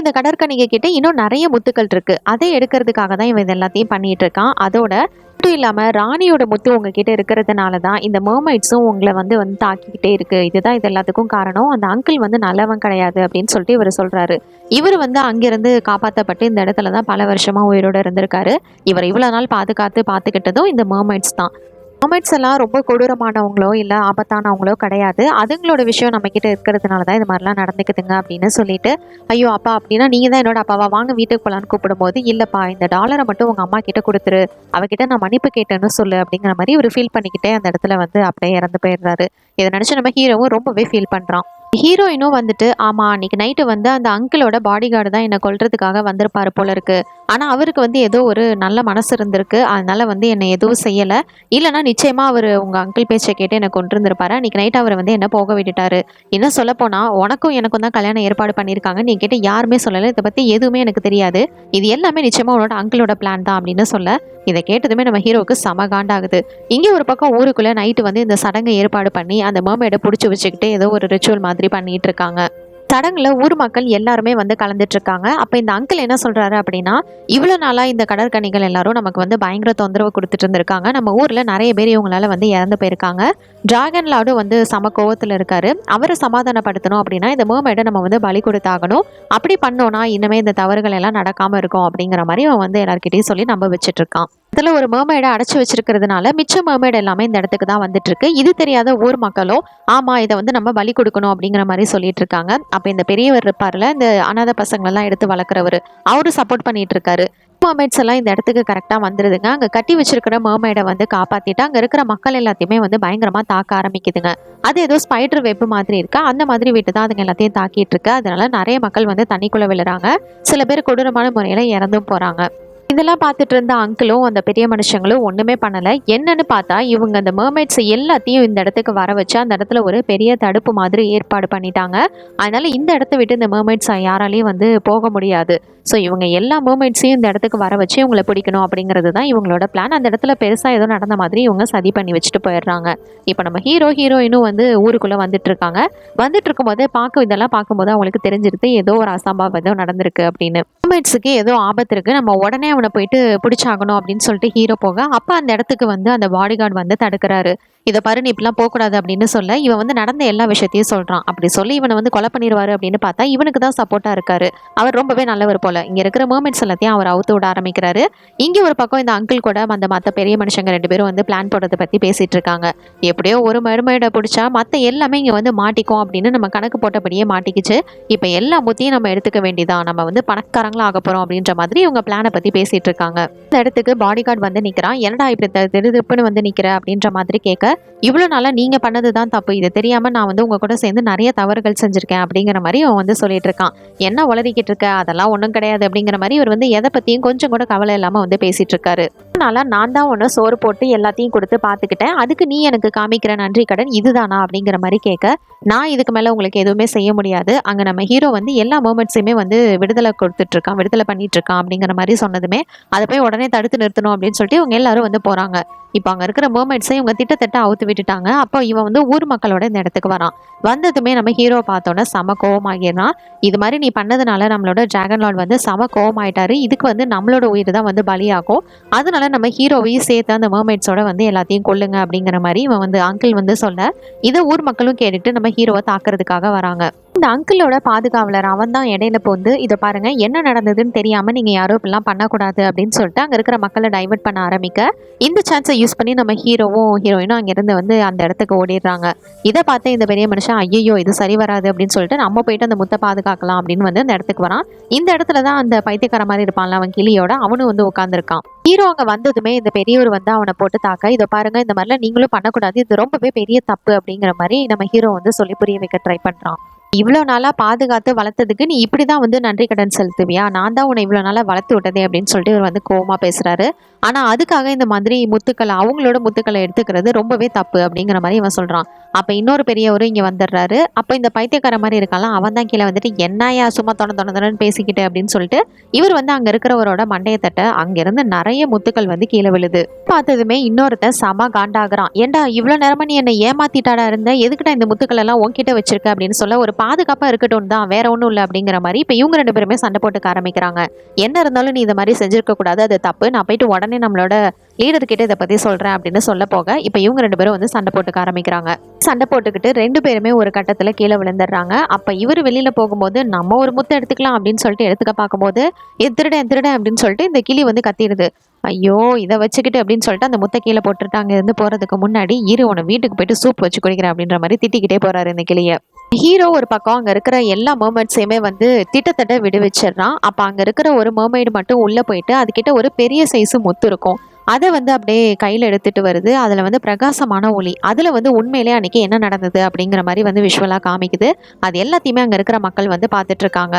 இந்த கடற்கணிகை கிட்ட இன்னும் நிறைய முத்துக்கள் இருக்கு. அதை எடுக்கிறதுக்காக தான் இவன் இது எல்லாத்தையும் பண்ணிட்டு இருக்கான். அதோட மட்டும் இல்லாம ராணியோட முத்து உங்ககிட்ட இருக்கிறதுனால தான் இந்த மர்மைட்ஸும் உங்களை வந்து தாக்கிக்கிட்டே இருக்கு. இதுதான் இது எல்லாத்துக்கும் காரணம். அந்த அங்கிள் வந்து நல்லவன் கிடையாது அப்படின்னு சொல்லிட்டு இவர் சொல்றாரு. இவர் வந்து அங்கிருந்து காப்பாற்றப்பட்டு இந்த இடத்துல தான் பல வருஷமா உயிரோட இருந்திருக்காரு. இவர் இவ்வளவு நாள் பார்த்துக்கிட்டதும் இந்த மர்மைட்ஸ் தான். மர்மைட்ஸ் எல்லாம் ரொம்ப கொடூரமானவங்களோ இல்லை ஆபத்தானவங்களோ கிடையாது. அதுங்களோட விஷயம் நம்ம கிட்ட இருக்கிறதுனால தான் இது மாதிரிலாம் நடந்துக்குதுங்க அப்படின்னு சொல்லிட்டு, ஐயோ அப்பா அப்படின்னா நீங்க தான் என்னோட அப்பாவா, வாங்க வீட்டுக்கு போகலான்னு கூப்பிடும்போது, இல்லப்பா இந்த டாலரை மட்டும் உங்க அம்மா கிட்ட கொடுத்துரு, அவகிட்ட நான் மன்னிப்பு கேட்டேன்னு சொல்லு அப்படிங்கிற மாதிரி இவர் ஃபீல் பண்ணிக்கிட்டே அந்த இடத்துல வந்து அப்படியே இறந்து போயிடுறாரு. இதை நினைச்சு நம்ம ஹீரோவும் ரொம்பவே ஃபீல் பண்றான். ஹீரோயினும் வந்துட்டு ஆமா அன்னைக்கு நைட்டு வந்து அந்த அங்கிளோட பாடி கார்டு தான் என்னை கொல்றதுக்காக வந்திருப்பாரு போல இருக்கு. ஆனா அவருக்கு வந்து ஏதோ ஒரு நல்ல மனசு இருந்திருக்கு, அதனால வந்து என்னை எதுவும் செய்யல. இல்லைன்னா நிச்சயமா அவர் உங்க அங்கிள் பேச்சை கேட்டு என்னை கொண்டிருந்திருப்பாரு. அன்னைக்கு நைட் அவர் வந்து என்ன போக விட்டுட்டாரு. இன்னும் சொல்ல போனா உனக்கும் எனக்கும் தான் கல்யாணம் ஏற்பாடு பண்ணியிருக்காங்க, நீ கேட்டு யாருமே சொல்லலை, இதை பத்தி எதுவுமே எனக்கு தெரியாது, இது எல்லாமே நிச்சயமா உன்னோட அங்கிளோட பிளான் தான் அப்படின்னு சொல்ல, இதை கேட்டதுமே நம்ம ஹீரோவுக்கு செம காண்டாகுது. இங்கே ஒரு பக்கம் ஊருக்குள்ள நைட்டு வந்து இந்த சடங்கை ஏற்பாடு பண்ணி அந்த மர்மைடை பிடிச்சி வச்சுக்கிட்டு ஏதோ ஒரு ரிச்சுவல் மாதிரி பண்ணிட்டு இருக்காங்க. சடங்குல ஊர் மக்கள் எல்லாருமே வந்து கலந்துட்டு இருக்காங்க. அப்ப இந்த அங்கிள் என்ன சொல்றாரு அப்படின்னா, இவ்வளவு நாளா இந்த கடற்கணிகள் எல்லாரும் நமக்கு வந்து பயங்கர தொந்தரவு கொடுத்துட்டு இருந்திருக்காங்க. நம்ம ஊர்ல நிறைய பேர் இவங்களால வந்து இறந்து போயிருக்காங்க. டிராகன் லார்டும் வந்து சம கோவத்துல இருக்காரு. அவரை சமாதானப்படுத்தணும் அப்படின்னா இந்த மர்மைடை நம்ம வந்து பலி கொடுத்தாகணும். அப்படி பண்ணோம்னா இனிமே இந்த தவறுகள் எல்லாம் நடக்காம இருக்கும் அப்படிங்கிற மாதிரி அவன் வந்து எல்லார்கிட்டையும் சொல்லி நம்ப வச்சுட்டு இருக்கான். இதுல ஒரு மர்மைடை அடைச்சு வச்சிருக்கிறதுனால மிச்ச மர்மைடு எல்லாமே இந்த இடத்துக்கு தான் வந்துட்டு இருக்கு. இது தெரியாத ஊர் மக்களும் ஆமா இதை வந்து நம்ம பலி கொடுக்கணும் அப்படிங்கிற மாதிரி சொல்லிட்டு இருக்காங்க. அப்ப இந்த பெரியவர் இருப்பார்ல, இந்த அனாதை பசங்க எல்லாம் எடுத்து வளர்க்குறவர், அவரு சப்போர்ட் பண்ணிட்டு இருக்காரு. மர்மைட்ஸ் எல்லாம் இந்த இடத்துக்கு கரெக்டா வந்துருதுங்க. அங்க கட்டி வச்சிருக்கிற மர்மைடை வந்து காப்பாத்திட்டு அங்க இருக்கிற மக்கள் எல்லாத்தையுமே வந்து பயங்கரமா தாக்க ஆரம்பிக்குதுங்க. அது ஏதோ ஸ்பைடர் வெப் மாதிரி இருக்கா, அந்த மாதிரி விட்டு தான் அதுங்க எல்லாத்தையும் தாக்கிட்டு இருக்கு. அதனால நிறைய மக்கள் வந்து தண்ணிக்குள்ள விழுறாங்க. சில பேர் கொடூரமான முறையில இறந்தும் போறாங்க. இதெல்லாம் பார்த்துட்டு இருந்த அங்கிளும் அந்த பெரிய மனுஷங்களும் ஒண்ணுமே பண்ணல. என்னன்னு பார்த்தா இவங்க அந்த மர்மைட்ஸ் எல்லாத்தையும் இந்த இடத்துக்கு வர வச்சு அந்த இடத்துல ஒரு பெரிய தடுப்பு மாதிரி ஏற்பாடு பண்ணிட்டாங்க. அதனால இந்த இடத்த விட்டு இந்த மர்மைட்ஸ் யாராலையும் வந்து போக முடியாது. ஸோ இவங்க எல்லா மர்மைட்ஸையும் இந்த இடத்துக்கு வர வச்சு இவங்களை பிடிக்கணும் அப்படிங்கிறது தான் இவங்களோட பிளான். அந்த இடத்துல பெருசா ஏதோ நடந்த மாதிரி இவங்க சதி பண்ணி வச்சுட்டு போயிடுறாங்க. இப்போ நம்ம ஹீரோயினும் வந்து ஊருக்குள்ள வந்துட்டு இருக்காங்க. வந்துட்டு இருக்கும்போது இதெல்லாம் பார்க்கும்போது அவங்களுக்கு தெரிஞ்சிருது ஏதோ ஒரு அசம்பாவிதம் நடந்திருக்கு அப்படின்னு. மர்மைட்ஸுக்கு ஏதோ ஆபத்து இருக்கு, நம்ம உடனே அவனை போயிட்டு பிடிச்சாகணும் அப்படின்னு சொல்லிட்டு ஹீரோ போக, அப்ப அந்த இடத்துக்கு வந்து அந்த பாடி கார்டு வந்து தடுக்கிறாரு. இதை பாரு நீ இப்பெல்லாம் போகக்கூடாது அப்படின்னு சொல்ல, இவன் வந்து நடந்த எல்லா விஷயத்தையும் சொல்றான். அப்படி சொல்லி இவனை வந்து கொலை பண்ணிடுவாரு அப்படின்னு பார்த்தா இவனுக்கு தான் சப்போர்ட்டா இருக்காரு. அவர் ரொம்பவே நல்லவர் போல. இங்க இருக்கிற மர்மைட்ஸ் எல்லாத்தையும் அவர் அவுத்து விட ஆரம்பிக்கிறாரு. இங்க ஒரு பக்கம் இந்த அங்கிள் கூட அந்த மற்ற பெரிய மனுஷங்க 2 பேரும் வந்து பிளான் போடுறதை பத்தி பேசிட்டு இருக்காங்க. எப்படியோ ஒரு மர்மைடை பிடிச்சா மத்த எல்லாமே இங்க வந்து மாட்டிக்கும் அப்படின்னு நம்ம கணக்கு போட்டபடியே மாட்டிக்கிச்சு. இப்ப எல்லா முத்தையும் நம்ம எடுத்துக்க வேண்டியதான், நம்ம வந்து பணக்காரங்களா ஆக போறோம் அப்படின்ற மாதிரி இவங்க பிளானை பத்தி பேசிட்டு இருக்காங்க. இந்த இடத்துக்கு பாடி கார்டு வந்து நிக்கிறான். என்னடா இப்படி திருப்புன்னு வந்து நிக்கிற அப்படின்ற மாதிரி கேட்க, இவ்வளவு நாளா நீங்க பண்ணதுதான் தப்பு, இது தெரியாம நான் வந்து உங்க கூட சேர்ந்து நிறைய தவறுகள் செஞ்சிருக்கேன் அப்படிங்கிற மாதிரி அவன் வந்து சொல்லிட்டு இருக்கான். என்ன உளறிக்கிட்டு இருக்க, அதெல்லாம் ஒண்ணும் கிடையாது அப்படிங்கிற மாதிரி இவர் வந்து எதை பத்தியும் கொஞ்சம் கூட கவலை இல்லாம வந்து பேசிட்டு இருக்காரு. அதனால நான் தான் உன்னை சோறு போட்டு எல்லாத்தையும் கொடுத்து பார்த்துக்கிட்டேன். அதுக்கு நீ எனக்கு காமிக்கிற நன்றி கடன் இதுதானா அப்படிங்கிற மாதிரி கேட்க, நான் இதுக்கு மேலே உங்களுக்கு எதுவுமே செய்ய முடியாது. அங்கே நம்ம ஹீரோ வந்து எல்லா மூமெண்ட்ஸையுமே வந்து விடுதலை கொடுத்துட்ருக்கான், விடுதலை பண்ணிகிட்ருக்கான் அப்படிங்கிற மாதிரி சொன்னதுமே அதை போய் உடனே தடுத்து நிறுத்தணும் அப்படின்னு சொல்லிட்டு இவங்க எல்லாரும் வந்து போகிறாங்க. இப்போ அங்கே இருக்கிற மூமெண்ட்ஸை இவங்க திட்டத்தட்ட அவுத்து விட்டுட்டாங்க. அப்போ இவன் வந்து ஊர் மக்களோட இந்த இடத்துக்கு வரான். வந்ததுமே நம்ம ஹீரோ பார்த்தோன்னே செம கோவமாகிடுறான். இது மாதிரி நீ பண்ணதுனால நம்மளோட டிராகன் லார்ட் வந்து செம கோவமாயிட்டாரு. இதுக்கு வந்து நம்மளோட உயிர் தான் வந்து பலியாகும். அதனால நம்ம ஹீரோவையும் சேர்த்து அந்த மர்மைட்ஸோட வந்து எல்லாத்தையும் கொல்லுங்க அப்படிங்கிற மாதிரி இவன் வந்து அங்கிள் வந்து சொல்ல, இதை ஊர் மக்களும் கேட்டுட்டு நம்ம ஹீரோவை தாக்குறதுக்காக வராங்க. இந்த அங்கிளோட பாதுகாவலர் அவன் தான் இடையில போந்து, இதை பாருங்க என்ன நடந்ததுன்னு தெரியாம நீங்க யாரும் இப்படிலாம் பண்ணக்கூடாது அப்படின்னு சொல்லிட்டு அங்க இருக்கிற மக்களை டைவர்ட் பண்ண ஆரம்பிக்க, இந்த சான்ஸை யூஸ் பண்ணி நம்ம ஹீரோவும் ஹீரோயினும் அங்கிருந்து வந்து அந்த இடத்துக்கு ஓடிடுறாங்க. இதை பார்த்து இந்த பெரிய மனுஷன் ஐயோ இது சரி வராது அப்படின்னு சொல்லிட்டு நம்ம போயிட்டு அந்த முத்தை பாதுகாக்கலாம் அப்படின்னு வந்து அந்த இடத்துக்கு வரான். இந்த இடத்துல தான் அந்த பைத்தியக்கார மாதிரி இருப்பான்ல அவன் கிளியோட, அவனும் வந்து உட்காந்துருக்கான். ஹீரோ அங்க வந்ததுமே இந்த பெரியவர் வந்து அவனை போட்டு தாக்க, இதை பாருங்க இந்த மாதிரிலாம் நீங்களும் பண்ணக்கூடாது, இது ரொம்பவே பெரிய தப்பு அப்படிங்கிற மாதிரி நம்ம ஹீரோ வந்து சொல்லி புரிய வைக்க ட்ரை பண்றான். இவ்வளோ நாளாக பாதுகாத்து வளர்த்ததுக்கு நீ இப்படி தான் வந்து நன்றி கடன் செலுத்துவியா? நான் தான் உன்னை இவ்வளோ நாளாக வளர்த்து விட்டதே அப்படின்னு சொல்லிட்டு இவர் வந்து கோவமாக பேசுகிறாரு. ஆனால் அதுக்காக இந்த மாதிரி முத்துக்களை அவங்களோட முத்துக்களை எடுத்துக்கிறது ரொம்பவே தப்பு அப்படிங்கிற மாதிரி இவன் சொல்கிறான். அப்போ இன்னொரு பெரியவரும் இங்கே வந்துடுறாரு. அப்போ இந்த பைத்தியக்கார மாதிரி இருக்காலாம் அவன் தான் கீழே வந்துட்டு என்னையா சும்மா தொணன்னு பேசிக்கிட்டு அப்படின்னு சொல்லிட்டு இவர் வந்து அங்கே இருக்கிறவரோட மண்டையை தட்ட அங்கேருந்து நிறைய முத்துக்கள் வந்து கீழே விழுது. பார்த்ததுமே இன்னொருத்த செம காண்டாகிறான். ஏண்டா இவ்வளோ நேரமா நீ என்னை ஏமாத்திட்டாடா இருந்த, எதுக்கிட்ட இந்த முத்துக்கள் எல்லாம் உன்கிட்ட வச்சிருக்க அப்படின்னு சொல்ல, ஒரு பாதுகாப்பாக இருக்கட்டும் தான் வேற ஒன்றும் இல்லை அப்படிங்கிற மாதிரி இப்போ இவங்க ரெண்டு பேருமே சண்டை போட்டுக்க ஆரம்பிக்கிறாங்க. என்ன இருந்தாலும் நீ இந்த மாதிரி செஞ்சிருக்க கூடாது, அது தப்பு, நான் போயிட்டு உடனே நம்மளோட லீடர்கிட்ட இதை பற்றி சொல்கிறேன் அப்படின்னு சொல்ல போக இப்போ இவங்க ரெண்டு பேரும் வந்து சண்டை போட்டுக்க ஆரம்பிக்கிறாங்க. சண்டை போட்டுக்கிட்டு ரெண்டு பேருமே ஒரு கட்டத்தில் கீழே விழுந்துடுறாங்க. அப்போ இவர் வெளியில் போகும்போது நம்ம ஒரு முத்தை எடுத்துக்கலாம் அப்படின்னு சொல்லிட்டு எடுத்துக்க பார்க்கும்போது திருடன் அப்படின்னு சொல்லிட்டு இந்த கிளி வந்து கத்திடுது. ஐயோ இதை வச்சுக்கிட்டு அப்படின்னு சொல்லிட்டு அந்த முத்தை கீழே போட்டுட்டாங்க. இருந்து போகிறதுக்கு முன்னாடி உன வீட்டுக்கு போயிட்டு சூப் வச்சு குடிக்கிறேன் அப்படின்ற மாதிரி திட்டிக்கிட்டே போகிறாரு இந்த கிளியை. ஹீரோ ஒரு பக்கம் அங்கே இருக்கிற எல்லா மர்மைட்ஸையுமே வந்து திட்டத்தட்ட விடுவிச்சிடுறான். அப்போ அங்கே இருக்கிற ஒரு மர்மைடு மட்டும் உள்ளே போயிட்டு அதுக்கிட்ட ஒரு பெரிய சைஸு முத்து இருக்கும். அதை வந்து அப்படியே கையில் எடுத்துகிட்டு வருது. அதில் வந்து பிரகாசமான ஒளி, அதில் வந்து உண்மையிலே அன்றைக்கி என்ன நடந்தது அப்படிங்கிற மாதிரி வந்து விஷுவலாக காமிக்குது. அது எல்லாத்தையுமே அங்கே இருக்கிற மக்கள் வந்து பார்த்துட்ருக்காங்க.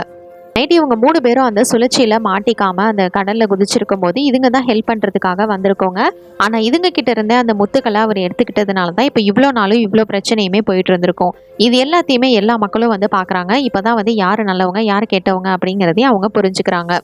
நைட்டு இவங்க 3 பேரும் அந்த சுழற்சியில் மாட்டிக்காமல் அந்த கடலில் குதிச்சிருக்கும் போது இதுங்க தான் ஹெல்ப் பண்ணுறதுக்காக வந்திருக்கோங்க. ஆனால் இதுங்க கிட்ட இருந்தே அந்த முத்துக்களை அவர் எடுத்துக்கிட்டதுனால தான் இப்போ இவ்வளோ நாளும் இவ்வளோ பிரச்சனையுமே போயிட்டு இருந்திருக்கும். இது எல்லாத்தையுமே எல்லா மக்களும் வந்து பார்க்குறாங்க. இப்போ தான் வந்து யார் நல்லவங்க யார் கெட்டவங்க அப்படிங்கிறதையும் அவங்க புரிஞ்சுக்கிறாங்க.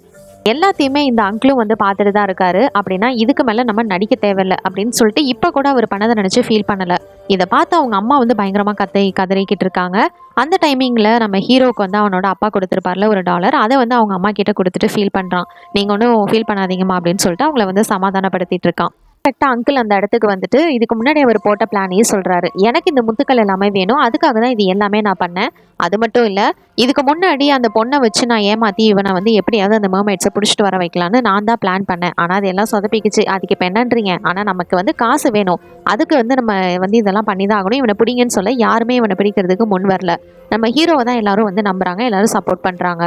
எல்லாத்தையுமே இந்த அங்கிளும் வந்து பார்த்துட்டு தான் இருக்காரு. அப்படின்னா இதுக்கு மேலே நம்ம நடிக்க தேவையில்லை அப்படின்னு சொல்லிட்டு இப்போ கூட அவர் பண்ணதை நினச்சி ஃபீல் பண்ணலை. இதை பார்த்து அவங்க அம்மா வந்து பயங்கரமாக கதறிக்கிட்டு இருக்காங்க. அந்த டைமிங்கில் நம்ம ஹீரோவுக்கு வந்து அவனோட அப்பா கொடுத்துருப்பார்ல $1, அதை வந்து அவங்க அம்மா கிட்ட கொடுத்துட்டு ஃபீல் பண்ணுறான். நீங்கள் ஒன்றும் ஃபீல் பண்ணாதீங்கம்மா அப்படின்னு சொல்லிட்டு அவங்கள வந்து சமாதானப்படுத்திட்டு இருக்கான். கரெக்டாக அங்கிள் அந்த இடத்துக்கு வந்துட்டு இதுக்கு முன்னாடி அவர் போட்ட பிளானையே சொல்கிறாரு. எனக்கு இந்த முத்துக்கள் எல்லாமே வேணும், அதுக்காக தான் இது எல்லாமே நான் பண்ணேன். அது மட்டும் இல்லை, இதுக்கு முன்னாடி அந்த பொண்ணை வச்சு நான் ஏமாற்றி இவனை வந்து எப்படியாவது அந்த மர்மைட்ஸை பிடிச்சிட்டு வர வைக்கலான்னு நான் தான் பிளான் பண்ணேன். ஆனால் அது எல்லாம் சொதப்பிக்குச்சு. அதுக்கு இப்போ என்னன்றீங்க? ஆனால் நமக்கு வந்து காசு வேணும், அதுக்கு வந்து நம்ம வந்து இதெல்லாம் பண்ணி தான் ஆகணும். இவனை பிடிங்கன்னு சொல்ல யாருமே இவனை பிடிக்கிறதுக்கு முன் வரல. நம்ம ஹீரோவை தான் எல்லாரும் வந்து நம்புறாங்க, எல்லாரும் சப்போர்ட் பண்ணுறாங்க.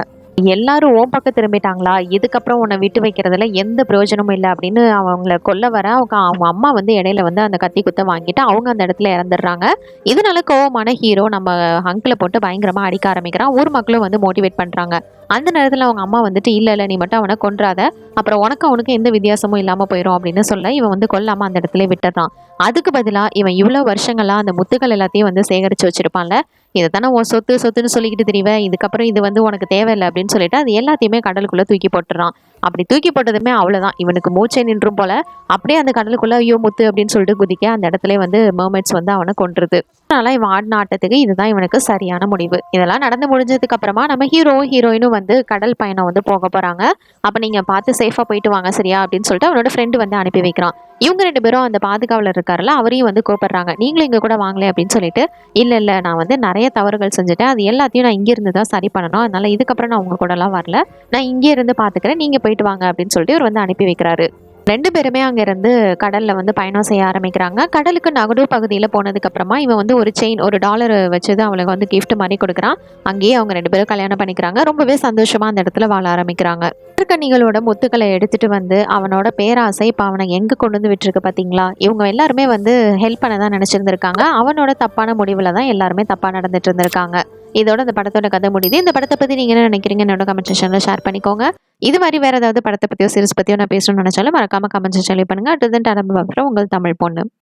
எல்லாரும் ஓம் பக்கம் திரும்பிட்டாங்களா, இதுக்கப்புறம் உன்னை விட்டு வைக்கிறதுல எந்த பிரயோஜனமும் இல்லை அப்படின்னு அவங்கள கொல்ல வர அவங்க அம்மா வந்து இடையில வந்து அந்த கத்தி குத்த வாங்கிட்டு அவங்க அந்த இடத்துல இறந்துடுறாங்க. இதனால கோவமான ஹீரோ நம்ம அங்கிளை போட்டு பயங்கரமா அடிக்க ஆரம்பிக்கிறான். ஊர் மக்களும் வந்து மோட்டிவேட் பண்றாங்க. அந்த நேரத்தில் அவங்க அம்மா வந்துட்டு இல்லை நீ மட்டும் அவனை கொன்றாத, அப்புறம் அவனுக்கு எந்த வித்தியாசமும் இல்லாமல் போயிடும் அப்படின்னு சொல்ல இவன் வந்து கொல்லாமல் அந்த இடத்துல விட்டுறான். அதுக்கு பதிலாக இவன் இவ்வளோ வருஷங்களாக அந்த முத்துக்கள் எல்லாத்தையும் வந்து சேகரித்து வச்சிருப்பான்ல, இதை தானே உன் சொத்துன்னு சொல்லிக்கிட்டு தெரியவேன், இதுக்கப்புறம் இது வந்து உனக்கு தேவையில்லை அப்படின்னு சொல்லிட்டு அது எல்லாத்தையுமே கடலுக்குள்ளே தூக்கி போட்டுறான். அப்படி தூக்கி போட்டதுமே அவ்வளோதான், இவனுக்கு மூச்சை நின்றும் போல அப்படியே அந்த கடலுக்குள்ளே ஐயோ முத்து அப்படின்னு சொல்லிட்டு குதிக்க அந்த இடத்துல வந்து மர்மைட்ஸ் வந்து அவனை கொன்றுது. அதனால இவன் ஆடின ஆட்டத்துக்கு இதுதான் இவனுக்கு சரியான முடிவு. இதெல்லாம் நடந்து முடிஞ்சதுக்கு அப்புறமா நம்ம ஹீரோயினும் வந்து கடல் பயணம் வந்து போக போறாங்க. அப்ப நீங்க பார்த்து சேஃபா போயிட்டு வாங்க சரியா அப்படின்னு சொல்லிட்டு அவனோட ஃப்ரெண்டு வந்து அனுப்பி வைக்கிறான். இவங்க 2 பேரும் அந்த பாதுகாவலர் இருக்காருல்ல அவரையும் வந்து கூப்பிடுறாங்க. நீங்களும் இங்க கூட வாங்கல அப்படின்னு சொல்லிட்டு, இல்ல நான் வந்து நிறைய தவறுகள் செஞ்சுட்டேன், அது எல்லாத்தையும் நான் இங்க இருந்து தான் சரி பண்ணணும், அதனால இதுக்கப்புறம் நான் உங்க கூட எல்லாம் வரல, நான் இங்கே இருந்து பாத்துக்கிறேன், நீங்க போயிட்டு வாங்க அப்படின்னு சொல்லிட்டு இவர் வந்து அனுப்பி வைக்கிறாரு. 2 பேருமே அங்கேருந்து கடலில் வந்து பயணம் செய்ய ஆரம்பிக்கிறாங்க. கடலுக்கு நடு பகுதியில் போனதுக்கப்புறமா இவன் வந்து ஒரு செயின் $1 வச்சது அவளுக்கு வந்து கிஃப்ட் மாதிரி கொடுக்குறான். அங்கேயே அவங்க 2 பேரும் கல்யாணம் பண்ணிக்கிறாங்க. ரொம்பவே சந்தோஷமாக அந்த இடத்துல வாழ ஆரம்பிக்கிறாங்க. நீர்க்கண்ணிகளோட முத்துக்களை எடுத்துட்டு வந்து அவனோட பேராசை இப்போ அவனை எங்கே கொண்டு வந்து விட்டுருக்கு பார்த்தீங்களா? இவங்க எல்லாருமே வந்து ஹெல்ப் பண்ண தான் நினச்சிருந்துருக்காங்க. அவனோட தப்பான முடிவில் தான் எல்லாருமே தப்பாக நடந்துட்டு இருந்திருக்காங்க. இதோட இந்த படத்தோட கதை முடியுது. இந்த படத்தை பற்றி நீங்கள் என்ன நினைக்கிறீங்க? என்னோட கமெண்ட் செக்ஷனில் ஷேர் பண்ணிக்கோங்க. இது மாதிரி வேறு ஏதாவது படத்தை பற்றியோ சீரிஸ் பற்றியோ நான் பேசணும்னு நினச்சாலும் மறக்காம கமெண்ட் செக்ஷன்லேயே பண்ணுங்கள். அடுத்தது டாடா பாய் ஃப்ரம் உங்கள் தமிழ் பொண்ணு.